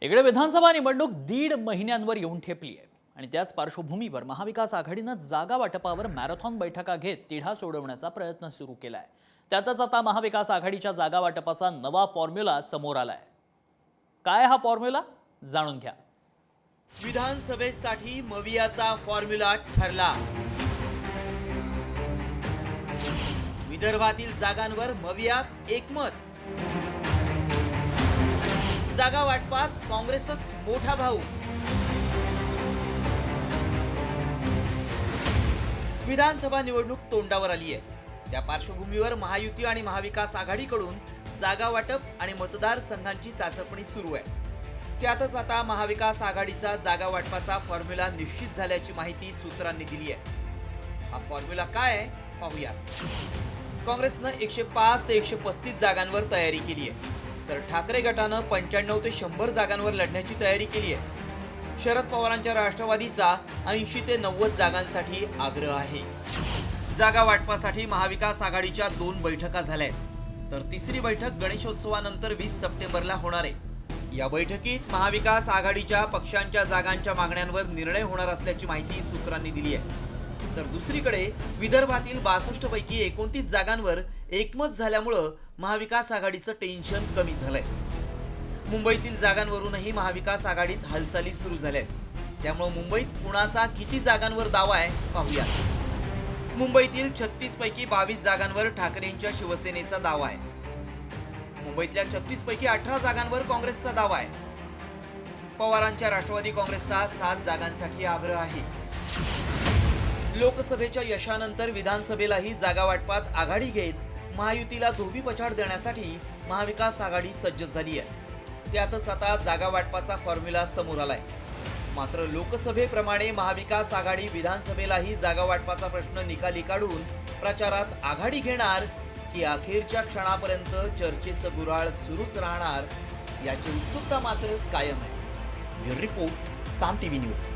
इकडे विधानसभा निवडणूक 1.5 महिन्यांवर येऊन ठेपली आहे आणि त्याच पार्श्वभूमीवर महाविकास आघाडीने जागा वाटपावर मॅरेथॉन बैठका घेत तिढा सोडवण्याचा प्रयत्न सुरू केलाय। त्यातच आता महाविकास आघाडीच्या जागा वाटपाचा नवा फॉर्म्युला समोर आलाय। काय हा फॉर्म्युला जाणून घ्या। विधानसभेसाठी मवियाचा फॉर्म्युला ठरला। विदर्भातील जागांवर मवियात एकमत। जागा वाटपात काँग्रेसच मोठा भाऊ। विधानसभा निवडणूक तोंडावर आली आहे। त्या पार्श्वभूमीवर महायुती आणि महाविकास आघाडीकडून जागा वाटप आणि मतदारसंघांची चाचपणी सुरू आहे। त्यातच आता महाविकास आघाडीचा जागा वाटपाचा फॉर्म्युला निश्चित झाल्याची माहिती सूत्रांनी दिली आहे। हा फॉर्म्युला काय आहे पाहूया। काँग्रेसनं 105 ते 135 जागांवर तयारी केली आहे, तर ठाकरे गटानं 95 ते 100 जागांवर लढण्याची तयारी केली आहे। शरद पवारांच्या राष्ट्रवादीचा 80 ते 90 जागांसाठी आग्रह आहे। जागा वाटपासाठी महाविकास आघाडीच्या 2 बैठका झाल्या आहेत, तर तिसरी बैठक गणेशोत्सवानंतर 20 सप्टेंबरला होणार आहे। या बैठकीत महाविकास आघाडीच्या पक्षांच्या जागांच्या मागण्यांवर निर्णय होणार असल्याची माहिती सूत्रांनी दिली आहे। तर दुसरीकडे विदर्भातील 62 पैकी 29 जागांवर एकमत झाल्यामुळे महाविकास आघाडीचं टेन्शन कमी झालंय। मुंबईतील जागांवरूनही महाविकास आघाडीत हालचाली सुरू झाल्यात। त्यामुळे मुंबईत कुणाचा किती जागांवर दावा आहे पाहूया। मुंबईतील 36 पैकी 22 जागांवर ठाकरेंच्या शिवसेनेचा दावा आहे। मुंबईतल्या 36 पैकी 18 जागांवर काँग्रेसचा दावा आहे। पवारांच्या राष्ट्रवादी काँग्रेसचा 7 जागांसाठी आग्रह आहे। लोकसभेच्या यशानंतर विधानसभेलाही जागा वाटपात आघाडी घेत महायुतीला धोबीपछाड देण्यासाठी महाविकास आघाडी सज्ज झाली आहे। त्यातच आता जागा वाटपाचा फॉर्म्युला समोर आलाय। मात्र लोकसभेप्रमाणे महाविकास आघाडी विधानसभेलाही जागा वाटपाचा प्रश्न निकाली काढून प्रचारात आघाडी घेणार की अखेरच्या क्षणापर्यंत चर्चेचं गुऱ्हाळ सुरूच राहणार याची उत्सुकता मात्र कायम आहे। ब्युरो रिपोर्ट, साम टीव्ही न्यूज।